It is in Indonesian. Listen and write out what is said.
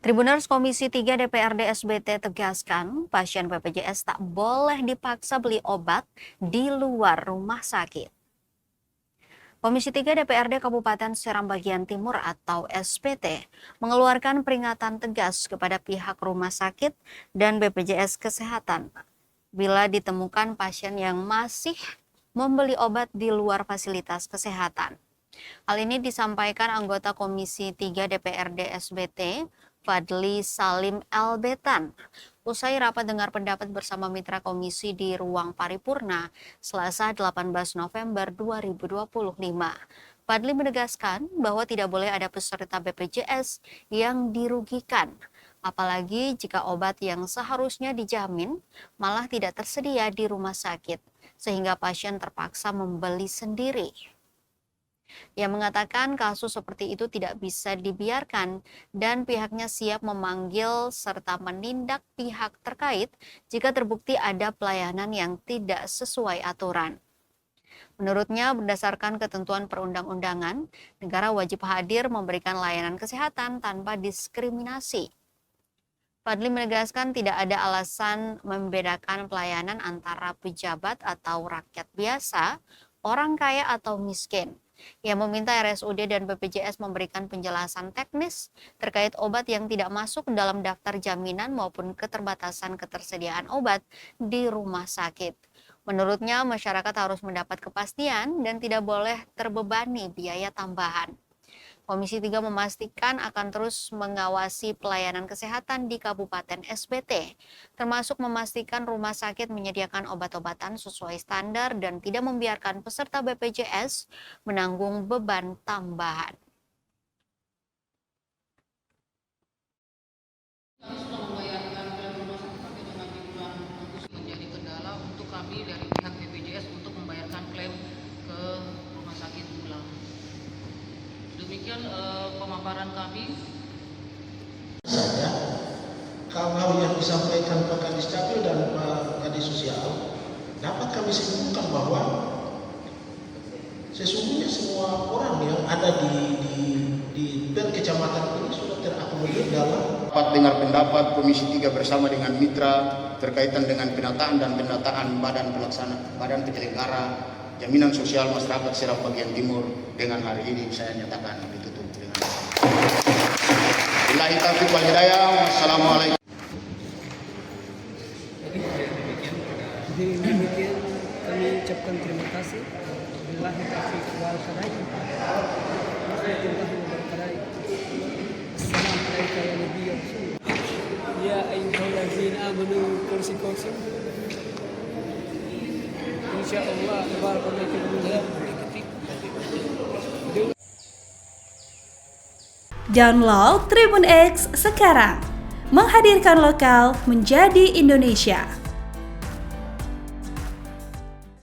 Tribuners Komisi 3 DPRD SBT tegaskan pasien BPJS tak boleh dipaksa beli obat di luar rumah sakit. Komisi 3 DPRD Kabupaten Seram Bagian Timur atau SBT mengeluarkan peringatan tegas kepada pihak rumah sakit dan BPJS Kesehatan bila ditemukan pasien yang masih membeli obat di luar fasilitas kesehatan. Hal ini disampaikan anggota Komisi 3 DPRD SBT, Fadli Salim Albetan, usai rapat dengar pendapat bersama mitra komisi di Ruang Paripurna, Selasa 18 November 2025. Fadli menegaskan bahwa tidak boleh ada peserta BPJS yang dirugikan, apalagi jika obat yang seharusnya dijamin malah tidak tersedia di rumah sakit, sehingga pasien terpaksa membeli sendiri. Ia mengatakan kasus seperti itu tidak bisa dibiarkan dan pihaknya siap memanggil serta menindak pihak terkait jika terbukti ada pelayanan yang tidak sesuai aturan. Menurutnya, berdasarkan ketentuan perundang-undangan, negara wajib hadir memberikan layanan kesehatan tanpa diskriminasi. Fadli menegaskan tidak ada alasan membedakan pelayanan antara pejabat atau rakyat biasa, orang kaya atau miskin. Ia meminta RSUD dan BPJS memberikan penjelasan teknis terkait obat yang tidak masuk dalam daftar jaminan maupun keterbatasan ketersediaan obat di rumah sakit. Menurutnya, masyarakat harus mendapat kepastian dan tidak boleh terbebani biaya tambahan. Komisi 3 memastikan akan terus mengawasi pelayanan kesehatan di Kabupaten SBT, termasuk memastikan rumah sakit menyediakan obat-obatan sesuai standar dan tidak membiarkan peserta BPJS menanggung beban tambahan. Menjadi kendala untuk kami dari pihak BPJS untuk membayarkan klaim ke rumah sakit ulang. Demikian pemaparan kami. Saja hal-hal yang disampaikan Pak Kadis Capil dan Pak Kadis Sosial dapat kami simpulkan bahwa sesungguhnya semua orang yang ada di per kecamatan ini sudah terakomodir dalam rapat dengar pendapat Komisi 3 bersama dengan mitra terkaitan dengan penataan dan pendataan badan penyelenggara jaminan sosial masyarakat Seram Bagian Timur dengan hari ini saya nyatakan ditutup dengan billahi taufiq wal hidayah. Wassalamualaikum. Demikian kami ucapkan terima kasih. Billahi taufiq wal hidayah. Warahmatullahi wabarakatuh. Assalamualaikum warahmatullahi wabarakatuh. Ya ayyuhallazina amanu kursi. Insyaallah Download Tribun X sekarang, menghadirkan lokal menjadi Indonesia.